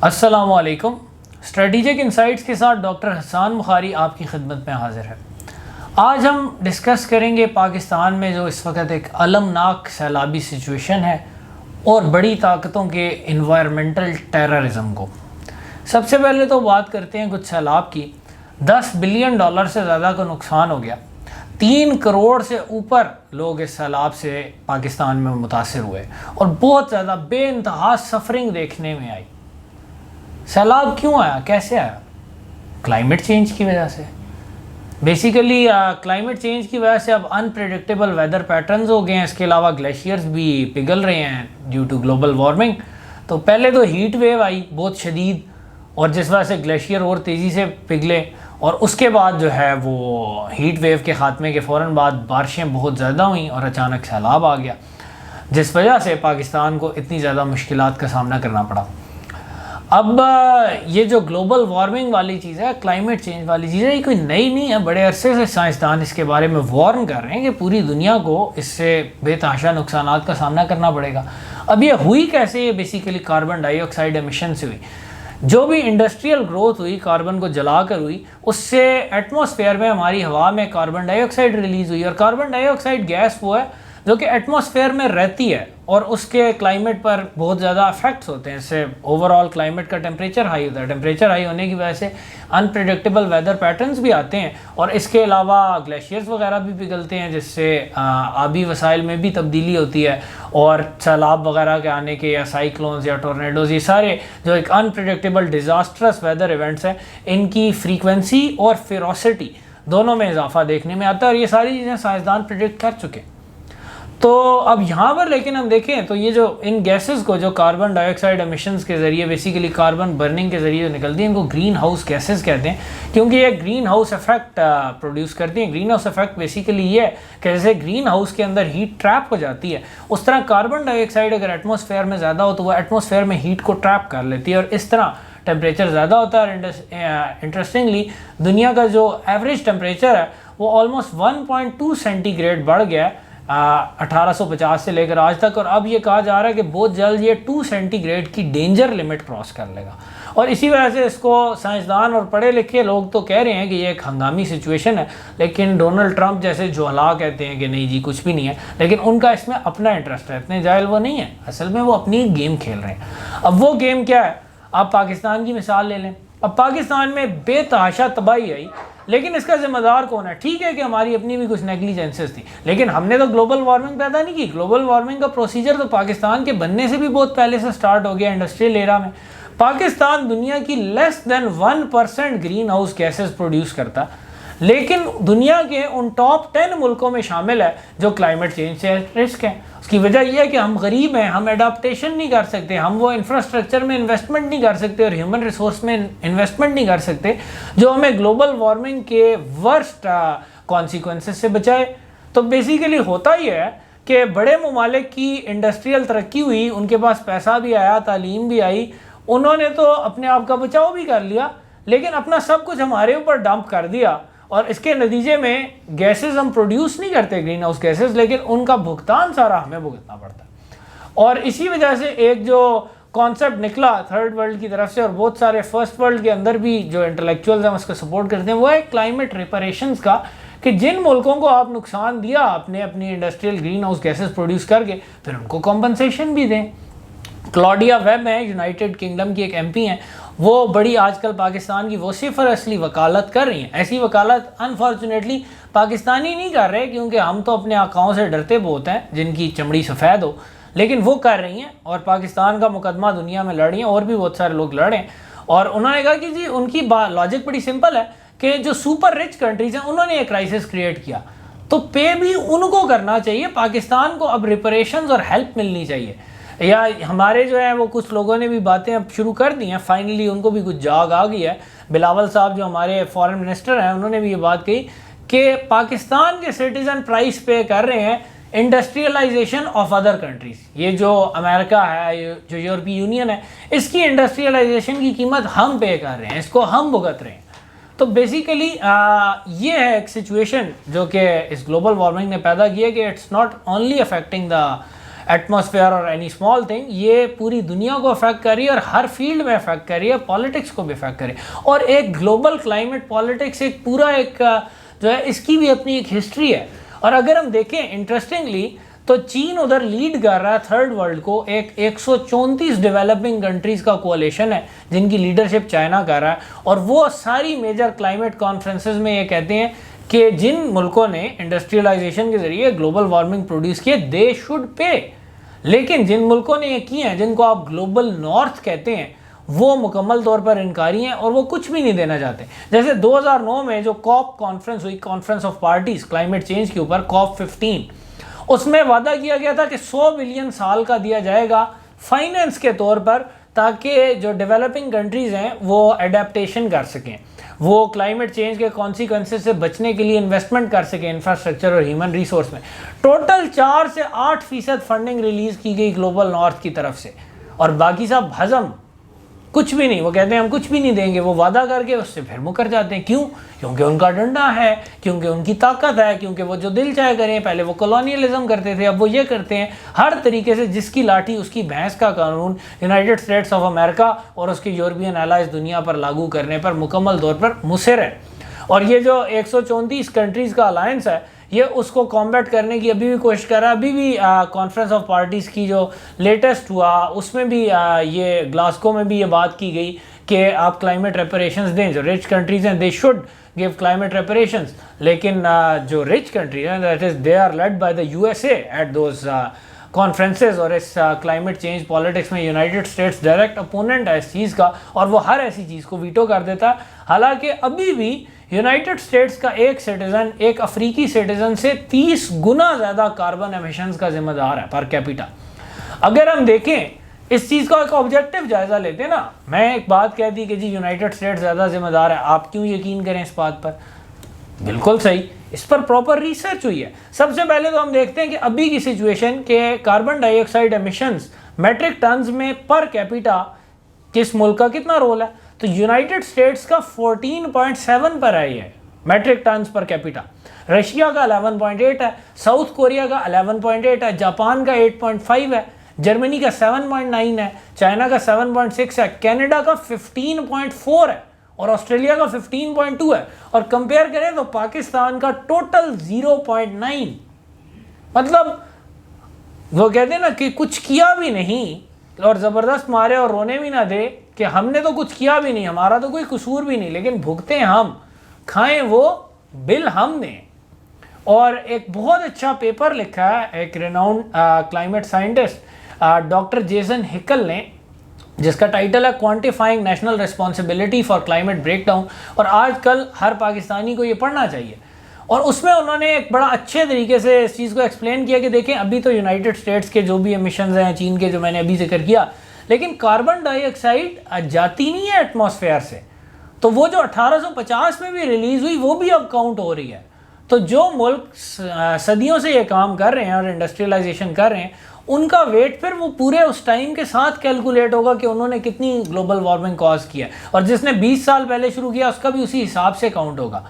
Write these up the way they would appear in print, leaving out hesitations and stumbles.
السلام علیکم. Strategic insights کے ساتھ ڈاکٹر حسان بخاری آپ کی خدمت میں حاضر ہے. آج ہم ڈسکس کریں گے پاکستان میں جو اس وقت ایک المناک سیلابی سچویشن ہے اور بڑی طاقتوں کے انوائرمنٹل ٹیررزم کو. سب سے پہلے تو بات کرتے ہیں کچھ سیلاب کی. $10 بلین سے زیادہ کا نقصان ہو گیا. 3 کروڑ سے اوپر لوگ اس سیلاب سے پاکستان میں متاثر ہوئے اور بہت زیادہ بے انتہا سفرنگ دیکھنے میں آئی. سیلاب کیوں آیا؟ کیسے آیا؟ کلائمیٹ چینج کی وجہ سے. بیسیکلی کلائمیٹ چینج کی وجہ سے اب انپریڈکٹیبل ویدر پیٹرنز ہو گئے ہیں. اس کے علاوہ گلیشیئرز بھی پگھل رہے ہیں ڈیو ٹو گلوبل وارمنگ. تو پہلے تو ہیٹ ویو آئی بہت شدید اور جس وجہ سے گلیشیئر اور تیزی سے پگھلے، اور اس کے بعد جو ہے وہ ہیٹ ویو کے خاتمے کے فوراً بعد بارشیں بہت زیادہ ہوئیں اور اچانک سیلاب آ گیا، جس وجہ سے پاکستان کو اتنی زیادہ مشکلات کا سامنا کرنا پڑا. اب یہ جو گلوبل وارمنگ والی چیز ہے، کلائمیٹ چینج والی چیز ہے، یہ کوئی نئی نہیں ہے. بڑے عرصے سے سائنسدان اس کے بارے میں وارن کر رہے ہیں کہ پوری دنیا کو اس سے بے تحاشا نقصانات کا سامنا کرنا پڑے گا. اب یہ ہوئی کیسے؟ یہ بیسیکلی کاربن ڈائی آکسائڈ ایمیشن سے ہوئی. جو بھی انڈسٹریل گروتھ ہوئی کاربن کو جلا کر ہوئی، اس سے ایٹماسفیئر میں ہماری ہوا میں کاربن ڈائی آکسائڈ ریلیز ہوئی. اور کاربن ڈائی آکسائڈ گیس وہ ہے جو کہ ایٹماسفیئر میں رہتی ہے اور اس کے کلائمیٹ پر بہت زیادہ افیکٹس ہوتے ہیں. اس سے اوور آل کلائمیٹ کا ٹیمپریچر ہائی ہوتا ہے. ٹیمپریچر ہائی ہونے کی وجہ سے انپریڈکٹیبل ویدر پیٹرنز بھی آتے ہیں، اور اس کے علاوہ گلیشیئرز وغیرہ بھی پگھلتے ہیں، جس سے آبی وسائل میں بھی تبدیلی ہوتی ہے. اور سیلاب وغیرہ کے آنے کے، یا سائیکلونز یا ٹورنیڈوز، یہ سارے جو ایک انپریڈکٹیبل ڈیزاسٹرس ویدر ایونٹس ہیں، ان کی فریکوینسی اور فیروسٹی دونوں میں اضافہ دیکھنے میں آتا ہے. اور یہ ساری چیزیں سائنسدان پریڈکٹ کر چکے ہیں. تو اب یہاں پر لیکن ہم دیکھیں تو یہ جو ان گیسز کو جو کاربن ڈائی آکسائڈ ایمیشنز کے ذریعے بیسیکلی کاربن برننگ کے ذریعے جو نکلتی ہیں، ان کو گرین ہاؤس گیسز کہتے ہیں، کیونکہ یہ گرین ہاؤس ایفیکٹ پروڈیوس کرتی ہیں. گرین ہاؤس ایفیکٹ بیسیکلی یہ ہے کہ جیسے گرین ہاؤس کے اندر ہیٹ ٹریپ ہو جاتی ہے، اس طرح کاربن ڈائی آکسائڈ اگر ایٹماسفیئر میں زیادہ ہو تو وہ ایٹماسفیئر میں ہیٹ کو ٹریپ کر لیتی ہے، اور اس طرح ٹیمپریچر زیادہ ہوتا ہے. اور انٹرسٹنگلی دنیا کا جو ایوریج ٹیمپریچر ہے وہ آلموسٹ 1.2 سینٹی گریڈ بڑھ گیا ہے 1850 سے لے کر آج تک. اور اب یہ کہا جا رہا ہے کہ بہت جلد یہ 2 سینٹی گریڈ کی ڈینجر لمٹ کراس کر لے گا. اور اسی وجہ سے اس کو سائنسدان اور پڑھے لکھے لوگ تو کہہ رہے ہیں کہ یہ ایک ہنگامی سچویشن ہے، لیکن ڈونلڈ ٹرمپ جیسے جوہلا کہتے ہیں کہ نہیں جی کچھ بھی نہیں ہے. لیکن ان کا اس میں اپنا انٹرسٹ ہے، اتنے جاہل وہ نہیں ہے، اصل میں وہ اپنی گیم کھیل رہے ہیں. اب وہ گیم کیا ہے؟ آپ پاکستان کی مثال لے لیں. اب پاکستان میں بے تحاشا تباہی آئی، لیکن اس کا ذمہ دار کون ہے؟ ٹھیک ہے کہ ہماری اپنی بھی کچھ نیگلیجنسز تھی، لیکن ہم نے تو گلوبل وارمنگ پیدا نہیں کی. گلوبل وارمنگ کا پروسیجر تو پاکستان کے بننے سے بھی بہت پہلے سے سٹارٹ ہو گیا انڈسٹریل ایرا میں. پاکستان دنیا کی لیس دین 1% گرین ہاؤس گیسز پروڈیوس کرتا، لیکن دنیا کے ان ٹاپ 10 ملکوں میں شامل ہے جو کلائمیٹ چینج سے رسک ہیں. اس کی وجہ یہ ہے کہ ہم غریب ہیں، ہم اڈاپٹیشن نہیں کر سکتے، ہم وہ انفراسٹرکچر میں انویسٹمنٹ نہیں کر سکتے اور ہیومن ریسورس میں انویسٹمنٹ نہیں کر سکتے جو ہمیں گلوبل وارمنگ کے ورسٹ کانسیکوینسز سے بچائے. تو بیسیکلی ہوتا ہی ہے کہ بڑے ممالک کی انڈسٹریل ترقی ہوئی، ان کے پاس پیسہ بھی آیا، تعلیم بھی آئی، انہوں نے تو اپنے آپ کا بچاؤ بھی کر لیا، لیکن اپنا سب کچھ ہمارے اوپر ڈمپ کر دیا. اور اس کے نتیجے میں گیسز ہم پروڈیوس نہیں کرتے گرین ہاؤس گیسز، لیکن ان کا بھگتان سارا ہمیں بھگتنا پڑتا ہے. اور اسی وجہ سے ایک جو کانسیپٹ نکلا تھرڈ ورلڈ کی طرف سے، اور بہت سارے فرسٹ ورلڈ کے اندر بھی جو انٹلیکچوئلز ہیں اس کو سپورٹ کرتے ہیں، وہ ہے کلائمیٹ ریپریشنز کا، کہ جن ملکوں کو آپ نقصان دیا آپ نے اپنی industrial green house gases produce کر کے، پھر ان کو کمپنسیشن بھی دیں. کلاڈیا ویب ہیں، یونائٹڈ کنگڈم کی ایک ایم پی ہیں، وہ بڑی آج کل پاکستان کی ووسیفرسلی وکالت کر رہی ہیں. ایسی وکالت انفارچونیٹلی پاکستانی نہیں کر رہے، کیونکہ ہم تو اپنے آقاؤں سے ڈرتے بہت ہیں جن کی چمڑی سفید ہو، لیکن وہ کر رہی ہیں اور پاکستان کا مقدمہ دنیا میں لڑ رہی ہیں، اور بھی بہت سارے لوگ لڑ رہے ہیں. اور انہوں نے کہا کہ جی ان کی لاجک بڑی سمپل ہے کہ جو سپر رچ کنٹریز ہیں انہوں نے یہ کرائسس کریٹ کیا، تو پے بھی ان کو کرنا چاہیے. پاکستان کو اب ریپریشنز اور ہیلپ ملنی چاہیے. یا ہمارے جو ہیں وہ کچھ لوگوں نے بھی باتیں اب شروع کر دی ہیں، فائنلی ان کو بھی کچھ جاگ آ گئی ہے. بلاول صاحب جو ہمارے فارن منسٹر ہیں، انہوں نے بھی یہ بات کہی کہ پاکستان کے سٹیزن پرائس پے کر رہے ہیں انڈسٹریلائزیشن آف ادر کنٹریز. یہ جو امریکہ ہے، جو یورپی یونین ہے، اس کی انڈسٹریلائزیشن کی قیمت ہم پے کر رہے ہیں، اس کو ہم بھگت رہے ہیں. تو بیسیکلی یہ ہے ایک سچویشن جو کہ اس گلوبل وارمنگ نے پیدا کی ہے کہ it's not only affecting the atmosphere اور اینی اسمال تھنگ، یہ پوری دنیا کو افیکٹ کر رہی ہے اور ہر فیلڈ میں افیکٹ کر رہی ہے، پالیٹکس کو بھی افیکٹ کر رہی ہے. اور ایک گلوبل کلائمیٹ پالیٹکس ایک پورا ایک جو ہے اس کی بھی اپنی ایک ہسٹری ہے. اور اگر ہم دیکھیں انٹرسٹنگلی تو چین ادھر لیڈ کر رہا ہے تھرڈ ورلڈ کو، ایک 134 ڈیولپنگ کنٹریز کا کولیشن ہے جن کی لیڈرشپ چائنا کر رہا ہے. اور وہ ساری میجر کلائمیٹ کانفرنسز میں یہ کہتے ہیں کہ جن ملکوں نے انڈسٹریلائزیشن کے ذریعے گلوبل وارمنگ پروڈیوس کیے دے شوڈ پے، لیکن جن ملکوں نے یہ کیے ہیں جن کو آپ گلوبل نارتھ کہتے ہیں وہ مکمل طور پر انکاری ہیں اور وہ کچھ بھی نہیں دینا چاہتے. جیسے 2009 میں جو کاپ کانفرنس ہوئی، conference of parties climate change کے اوپر، کاپ 15، اس میں وعدہ کیا گیا تھا کہ 100 بلین سال کا دیا جائے گا فائنینس کے طور پر تاکہ جو ڈیولپنگ کنٹریز ہیں وہ ایڈیپٹیشن کر سکیں، وہ کلائمیٹ چینج کے کانسیکوینسز سے بچنے کے لیے انویسٹمنٹ کر سکیں انفراسٹرکچر اور ہیومن ریسورس میں. ٹوٹل 4 سے 8% فنڈنگ ریلیز کی گئی گلوبل نارتھ کی طرف سے، اور باقی صاحب ہضم کچھ بھی نہیں. وہ کہتے ہیں ہم کچھ بھی نہیں دیں گے، وہ وعدہ کر کے اس سے پھر مکر جاتے ہیں. کیوں؟ کیونکہ ان کا ڈنڈا ہے، کیونکہ ان کی طاقت ہے، کیونکہ وہ جو دل چاہے کریں. پہلے وہ کولونیلزم کرتے تھے، اب وہ یہ کرتے ہیں. ہر طریقے سے جس کی لاٹھی اس کی بھینس کا قانون یونائٹڈ اسٹیٹس آف امریکہ اور اس کے یورپین الائز دنیا پر لاگو کرنے پر مکمل طور پر مصر ہے. اور یہ جو 134 کنٹریز کا الائنس ہے یہ اس کو کامبیٹ کرنے کی ابھی بھی کوشش کر رہا ہے. ابھی بھی کانفرنس آف پارٹیز کی جو لیٹسٹ ہوا اس میں بھی یہ گلاسکو میں بھی یہ بات کی گئی کہ آپ کلائمیٹ ریپریشنز دیں. جو رچ کنٹریز ہیں they should give climate reparations, لیکن جو رچ کنٹریز ہیں that is they are lead by the U S A at those conferences. اور اس کلائمیٹ چینج پالیٹکس میں یونائٹڈ اسٹیٹس ڈائریکٹ اپوننٹ ہے اس چیز کا، اور وہ ہر ایسی چیز کو ویٹو کر دیتا ہے. حالانکہ ابھی بھی یونائٹڈ اسٹیٹس کا ایک سٹیزن ایک افریقی سٹیزن سے 30 گنا زیادہ کاربن ایمیشنز کا ذمہ دار ہے پر کیپیٹا. اگر ہم دیکھیں اس چیز کا ایک آبجیکٹو جائزہ لیتے ہیں نا، میں ایک بات کہتی کہ جی یونائٹڈ اسٹیٹس زیادہ ذمہ دار ہے، آپ کیوں یقین کریں اس بات پر؟ بالکل صحیح، اس پر پراپر ریسرچ ہوئی ہے. سب سے پہلے تو ہم دیکھتے ہیں کہ ابھی کی سچویشن کہ کاربن ڈائی آکسائڈ ایمیشنز میٹرک ٹنز میں پر کیپیٹا کس ملک کا کتنا رول ہے. تو یونائٹڈ اسٹیٹس کا 14.7 پر ہے یہ metric tons per capita, Russia کا 11.8 ہے، ساؤتھ کوریا کا 11.8 ہے، جاپان کا 8.5 ہے، جرمنی کا 7.9 ہے، چائنا کا 7.6 ہے، کینیڈا کا 15.4 ہے اور آسٹریلیا کا 15.2 ہے. اور کمپیئر کریں تو پاکستان کا ٹوٹل 0.9. مطلب وہ کہتے ہیں نا کہ کچھ کیا بھی نہیں اور زبردست مارے اور رونے بھی نہ دے کہ ہم نے تو کچھ کیا بھی نہیں، ہمارا تو کوئی قصور بھی نہیں، لیکن بھگتے ہم، کھائیں وہ، بل ہم دیں. اور ایک بہت اچھا پیپر لکھا ہے ایک renowned climate scientist doctor Jason Hickel نے، جس کا ٹائٹل ہے quantifying national responsibility for climate breakdown. اور آج کل ہر پاکستانی کو یہ پڑھنا چاہیے. اور اس میں انہوں نے ایک بڑا اچھے طریقے سے اس چیز کو ایکسپلین کیا کہ دیکھیں ابھی تو یونائٹڈ اسٹیٹس کے جو بھی ایمیشنز ہیں، چین کے جو میں نے ابھی ذکر کیا، لیکن کاربن ڈائی آکسائڈ جاتی نہیں ہے ایٹماسفیئر سے. تو وہ جو 1850 میں بھی ریلیز ہوئی وہ بھی اب کاؤنٹ ہو رہی ہے. تو جو ملک صدیوں سے یہ کام کر رہے ہیں اور انڈسٹریلائزیشن کر رہے ہیں ان کا ویٹ پھر وہ پورے اس ٹائم کے ساتھ کیلکولیٹ ہوگا کہ انہوں نے کتنی گلوبل وارمنگ کاز کیا ہے، اور جس نے 20 سال پہلے شروع کیا اس کا بھی اسی حساب سے کاؤنٹ ہوگا.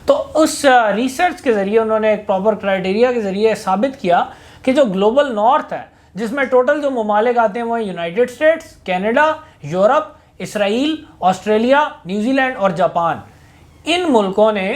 تو اس ریسرچ کے ذریعے انہوں نے ایک پراپر کرائٹیریا کے ذریعے ثابت کیا کہ جو گلوبل نارتھ ہے جس میں ٹوٹل جو ممالک آتے ہیں وہ یونائٹڈ اسٹیٹس، کینیڈا، یورپ، اسرائیل، آسٹریلیا، نیوزی لینڈ اور جاپان، ان ملکوں نے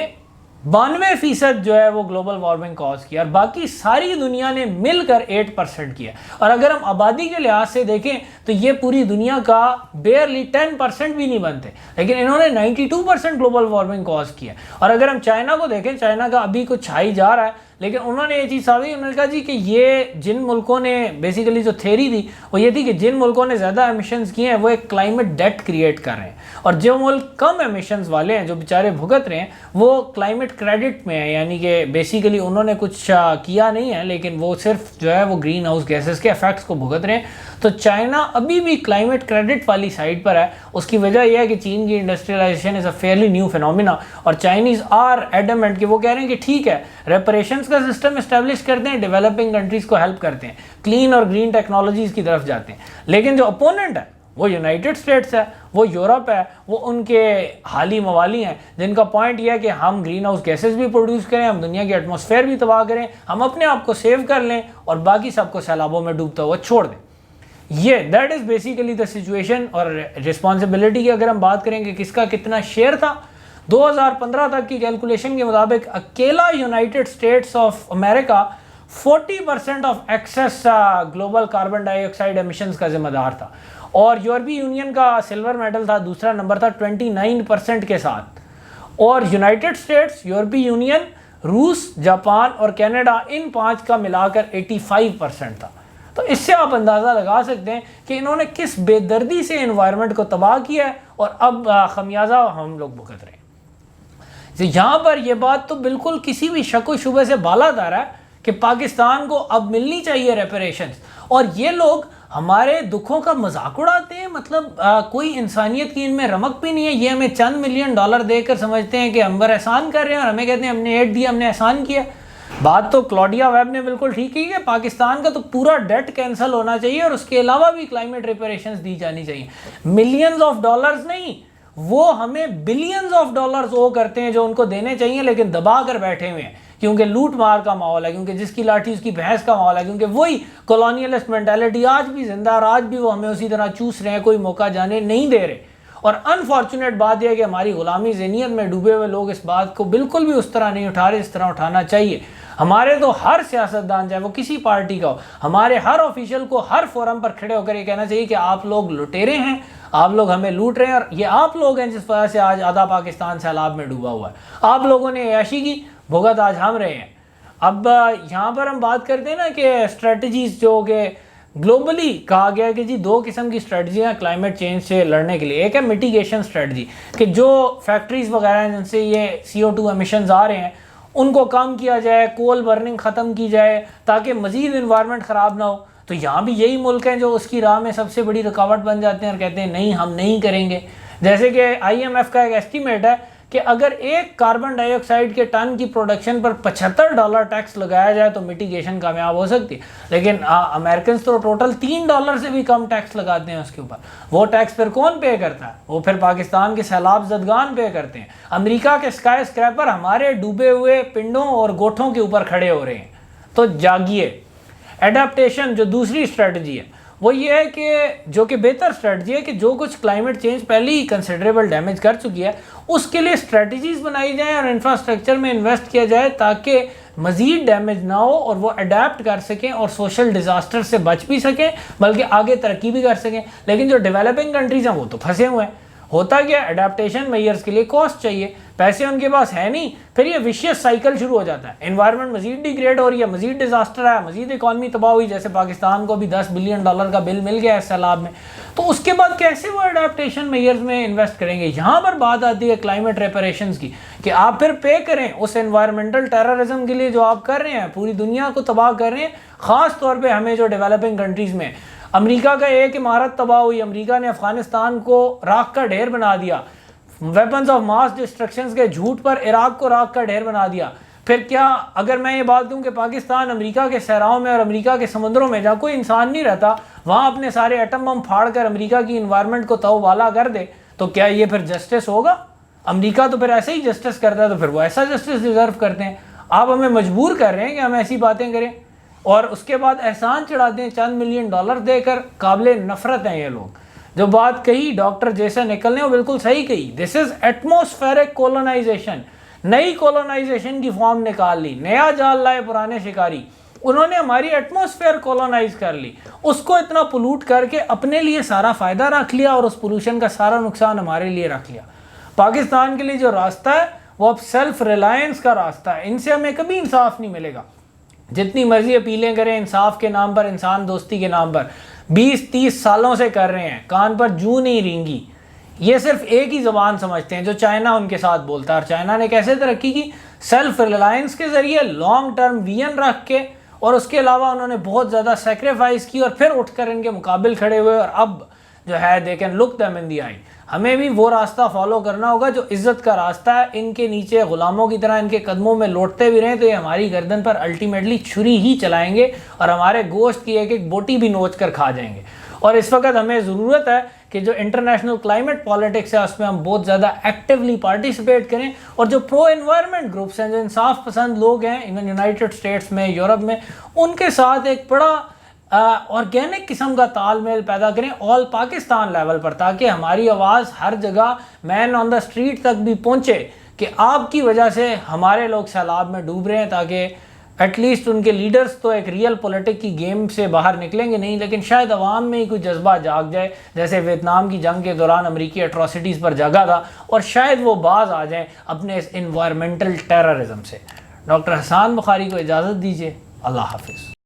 92% جو ہے وہ گلوبل وارمنگ کاز کیا، اور باقی ساری دنیا نے مل کر 8% کیا. اور اگر ہم آبادی کے لحاظ سے دیکھیں تو یہ پوری دنیا کا بیئرلی 10% بھی نہیں بنتے، لیکن انہوں نے 92% گلوبل وارمنگ کاز کیا. اور اگر ہم چائنا کو دیکھیں، چائنا کا ابھی کچھ ہائی جا رہا ہے، لیکن انہوں نے یہ چیز ثابت کی، انہوں نے کہا جی کہ یہ جن ملکوں نے بیسیکلی جو تھیری تھی وہ یہ تھی کہ جن ملکوں نے زیادہ ایمیشنز کیے ہیں وہ ایک کلائمیٹ ڈیٹ کریٹ کر رہے ہیں، اور جو ملک کم ایمیشنز والے ہیں جو بیچارے بھگت رہے ہیں وہ کلائمیٹ کریڈٹ میں ہیں. یعنی کہ بیسیکلی انہوں نے کچھ کیا نہیں ہے لیکن وہ صرف جو ہے وہ گرین ہاؤس گیسز کے افیکٹس کو بھگت رہے ہیں. تو چائنا ابھی بھی کلائمیٹ کریڈٹ والی سائڈ پر ہے. اس کی وجہ یہ ہے کہ چین کی industrialisation is a fairly new phenomena, اور چائنیز آر ایڈمنٹ کہ وہ کہہ رہے ہیں کہ ٹھیک ہے ریپریشنز کا سسٹم اسٹیبلش کرتے ہیں، ڈیولپنگ کنٹریز کو ہیلپ کرتے ہیں، کلین اور گرین ٹیکنالوجیز کی طرف جاتے ہیں، لیکن جو اپوننٹ ہے وہ یونائٹڈ اسٹیٹس ہے، وہ یورپ ہے، وہ ان کے حالی موالی ہیں جن کا پوائنٹ یہ ہے کہ ہم گرین ہاؤس گیسز بھی پروڈیوس کریں، ہم دنیا کی ایٹماسفیئر بھی تباہ کریں، ہم اپنے آپ کو سیو کر لیں اور باقی سب کو سیلابوں میں ڈوبتا ہوا چھوڑ دیں۔ یہ that is basically the situation. اور رسپانسبلٹی کی اگر ہم بات کریں کہ کس کا کتنا شیئر تھا، 2015 تک کی کیلکولیشن کے مطابق اکیلا United States of America 40% of access global carbon dye oxide emissions کا ذمہ دار تھا، اور یورپی یونین کا سلور میڈل تھا، دوسرا نمبر تھا 29% کے ساتھ، اور یونائٹڈ اسٹیٹس، یورپی یونین، روس، جاپان اور کینیڈا، ان 5 کا ملا کر 85% تھا۔ تو اس سے آپ اندازہ لگا سکتے ہیں کہ انہوں نے کس بے دردی سے انوائرمنٹ کو تباہ کیا ہے، اور اب خمیازہ ہم لوگ بھگت رہے ہیں۔ یہاں پر یہ بات تو بالکل کسی بھی شک و شبہ سے بالاتر ہے کہ پاکستان کو اب ملنی چاہیے ریپریشنز، اور یہ لوگ ہمارے دکھوں کا مذاق اڑاتے ہیں، مطلب کوئی انسانیت کی ان میں رمق بھی نہیں ہے۔ یہ ہمیں چند ملین ڈالر دے کر سمجھتے ہیں کہ ہم پر احسان کر رہے ہیں، اور ہمیں کہتے ہیں ہم نے ایڈ دیا، ہم نے احسان کیا۔ بات تو کلاڈیا ویب نے بالکل ٹھیک کی ہے، پاکستان کا تو پورا ڈیٹ کینسل ہونا چاہیے، اور اس کے علاوہ بھی کلائمیٹ ریپریشنز دی جانی چاہیے۔ ملینز آف ڈالرز نہیں، وہ ہمیں بلینز آف ڈالرز او کرتے ہیں جو ان کو دینے چاہیے، لیکن دبا کر بیٹھے ہوئے ہیں، کیونکہ لوٹ مار کا ماحول ہے، کیونکہ جس کی لاٹھی اس کی بھینس کا ماحول ہے، کیونکہ وہی کولونیلسٹ مینٹیلٹی آج بھی زندہ، اور آج بھی وہ ہمیں اسی طرح چوس رہے ہیں، کوئی موقع جانے نہیں دے رہے۔ اور انفارچونیٹ بات یہ ہے کہ ہماری غلامی ذہنیت میں ڈوبے ہوئے لوگ اس بات کو بالکل بھی اس طرح نہیں اٹھا رہے، اس طرح اٹھانا چاہیے۔ ہمارے تو ہر سیاستدان، چاہے وہ کسی پارٹی کا ہو، ہمارے ہر آفیشیل کو ہر فورم پر کھڑے ہو کر یہ کہنا چاہیے کہ آپ لوگ لٹیرے ہیں، آپ لوگ ہمیں لوٹ رہے ہیں، اور یہ آپ لوگ ہیں جس وجہ سے آج آدھا پاکستان سیلاب میں ڈوبا ہوا ہے۔ آپ لوگوں نے عیاشی کی، بھگت آج ہم رہے ہیں۔ اب یہاں پر ہم بات کرتے ہیں نا کہ اسٹریٹجیز جو کہ گلوبلی کہا گیا ہے کہ جی 2 قسم کی اسٹریٹجی ہیں کلائمیٹ چینج سے لڑنے کے لیے۔ ایک ہے میٹیگیشن اسٹریٹجی، کہ جو فیکٹریز وغیرہ ہیں جن سے یہ CO2 ایمیشنز آ رہے ہیں ان کو کم کیا جائے، کول برننگ ختم کی جائے تاکہ مزید انوائرمنٹ خراب نہ ہو۔ تو یہاں بھی یہی ملک ہیں جو اس کی راہ میں سب سے بڑی رکاوٹ بن جاتے ہیں اور کہتے ہیں نہیں ہم نہیں کریں گے۔ جیسے کہ IMF کا ایک ایسٹیمیٹ ہے کہ اگر ایک کاربن ڈائی آکسائڈ کے ٹن کی پروڈکشن پر $75 ٹیکس لگایا جائے تو میٹیگیشن کامیاب ہو سکتی ہے، لیکن امریکنز تو ٹوٹل $3 سے بھی کم ٹیکس لگاتے ہیں اس کے اوپر۔ وہ ٹیکس پھر کون پے کرتا ہے؟ وہ پھر پاکستان کے سیلاب زدگان پے کرتے ہیں۔ امریکہ کے اسکائی اسکریپر ہمارے ڈوبے ہوئے پنڈوں اور گوٹھوں کے اوپر کھڑے ہو رہے ہیں۔ تو جاگیے۔ ایڈاپٹیشن جو دوسری اسٹریٹجی ہے وہ یہ ہے کہ جو کہ بہتر اسٹریٹجی ہے کہ جو کچھ کلائمیٹ چینج پہلے ہی کنسیڈریبل ڈیمیج کر چکی ہے اس کے لیے اسٹریٹجیز بنائی جائیں اور انفراسٹرکچر میں انویسٹ کیا جائے تاکہ مزید ڈیمیج نہ ہو اور وہ اڈیپٹ کر سکیں اور سوشل ڈیزاسٹر سے بچ بھی سکیں بلکہ آگے ترقی بھی کر سکیں۔ لیکن جو ڈیولپنگ کنٹریز ہیں وہ تو پھنسے ہوئے ہیں۔ ہوتا کیا ہے، اڈیپٹیشن میئرز کے لیے کاسٹ چاہیے، پیسے ان کے پاس ہے نہیں، پھر یہ ویشیس سائیکل شروع ہو جاتا ہے، انوائرمنٹ مزید ڈیگریڈ ہو رہی ہے، مزید ڈیزاسٹر ہے، مزید اکانومی تباہ ہوئی، جیسے پاکستان کو بھی $10 بلین کا بل مل گیا ہے سیلاب میں۔ تو اس کے بعد کیسے وہ اڈیپٹیشن میئرز میں انویسٹ کریں گے؟ یہاں پر بات آتی ہے کلائمیٹ ریپریشنز کی کہ آپ پھر پے کریں اس انوائرمنٹل ٹیررزم کے لیے جو آپ کر رہے ہیں، پوری دنیا کو تباہ کر رہے ہیں، خاص طور پہ ہمیں جو ڈیولپنگ کنٹریز میں۔ امریکہ کا ایک عمارت تباہ ہوئی، امریکہ نے افغانستان کو راکھ کا ڈھیر بنا دیا، ویپنز آف ماس ڈسٹرکشنز کے جھوٹ پر عراق کو راکھ کا ڈھیر بنا دیا۔ پھر کیا اگر میں یہ بات کہوں کہ پاکستان امریکہ کے صحراؤں میں اور امریکہ کے سمندروں میں جہاں کوئی انسان نہیں رہتا وہاں اپنے سارے ایٹم بم پھاڑ کر امریکہ کی انوائرمنٹ کو تو والا کر دے تو کیا یہ پھر جسٹس ہوگا؟ امریکہ تو پھر ایسے ہی جسٹس کرتا ہے، تو پھر وہ ایسا جسٹس ڈیزرو کرتے ہیں۔ آپ ہمیں مجبور کر رہے ہیں کہ ہم ایسی باتیں کریں اور اس کے بعد احسان چڑھاتے ہیں $چند ملین دے کر۔ قابل نفرت ہیں یہ لوگ۔ جو بات کہی ڈاکٹر جیسن نکل نے وہ بالکل صحیح کہی، دس از ایٹماسفیرک کولونائزیشن، نئی کولونائزیشن کی فارم نکال لی، نیا جال لائے پرانے شکاری۔ انہوں نے ہماری ایٹماسفیئر کولونائز کر لی، اس کو اتنا پولوٹ کر کے اپنے لیے سارا فائدہ رکھ لیا اور اس پولوشن کا سارا نقصان ہمارے لیے رکھ لیا۔ پاکستان کے لیے جو راستہ ہے وہ اب سیلف ریلائنس کا راستہ ہے، ان سے ہمیں کبھی انصاف نہیں ملے گا۔ جتنی مرضی اپیلیں کریں انصاف کے نام پر، انسان دوستی کے نام پر، 20-30 سالوں سے کر رہے ہیں، کان پر جوں نہیں رینگی۔ یہ صرف ایک ہی زبان سمجھتے ہیں جو چائنا ان کے ساتھ بولتا ہے، اور چائنا نے کیسے ترقی کی؟ سیلف ریلائنس کے ذریعے، لانگ ٹرم ویژن رکھ کے، اور اس کے علاوہ انہوں نے بہت زیادہ سیکریفائس کی اور پھر اٹھ کر ان کے مقابل کھڑے ہوئے، اور اب جو ہے they can look them in دی آئی۔ ہمیں بھی وہ راستہ فالو کرنا ہوگا جو عزت کا راستہ ہے۔ ان کے نیچے غلاموں کی طرح ان کے قدموں میں لوٹتے بھی رہیں تو یہ ہماری گردن پر الٹیمیٹلی چھری ہی چلائیں گے اور ہمارے گوشت کی ایک ایک بوٹی بھی نوچ کر کھا جائیں گے۔ اور اس وقت ہمیں ضرورت ہے کہ جو انٹرنیشنل کلائمیٹ پالیٹکس ہے اس میں ہم بہت زیادہ ایکٹیولی پارٹیسپیٹ کریں، اور جو پرو انوائرمنٹ گروپس ہیں، جو انصاف پسند لوگ ہیں ایون یونائٹڈ اسٹیٹس میں، یورپ میں، ان کے ساتھ ایک بڑا آرگینک قسم کا تال میل پیدا کریں آل پاکستان لیول پر، تاکہ ہماری آواز ہر جگہ مین آن دا اسٹریٹ تک بھی پہنچے کہ آپ کی وجہ سے ہمارے لوگ سیلاب میں ڈوب رہے ہیں، تاکہ ایٹ لیسٹ ان کے لیڈرز تو ایک ریئل پولیٹک کی گیم سے باہر نکلیں گے نہیں، لیکن شاید عوام میں ہی کوئی جذبہ جاگ جائے جیسے ویتنام کی جنگ کے دوران امریکی اٹراسٹیز پر جاگا تھا، اور شاید وہ باز آ جائیں اپنے اس انوائرمنٹل ٹیررزم سے۔ ڈاکٹر حسان بخاری کو اجازت دیجیے، اللہ حافظ۔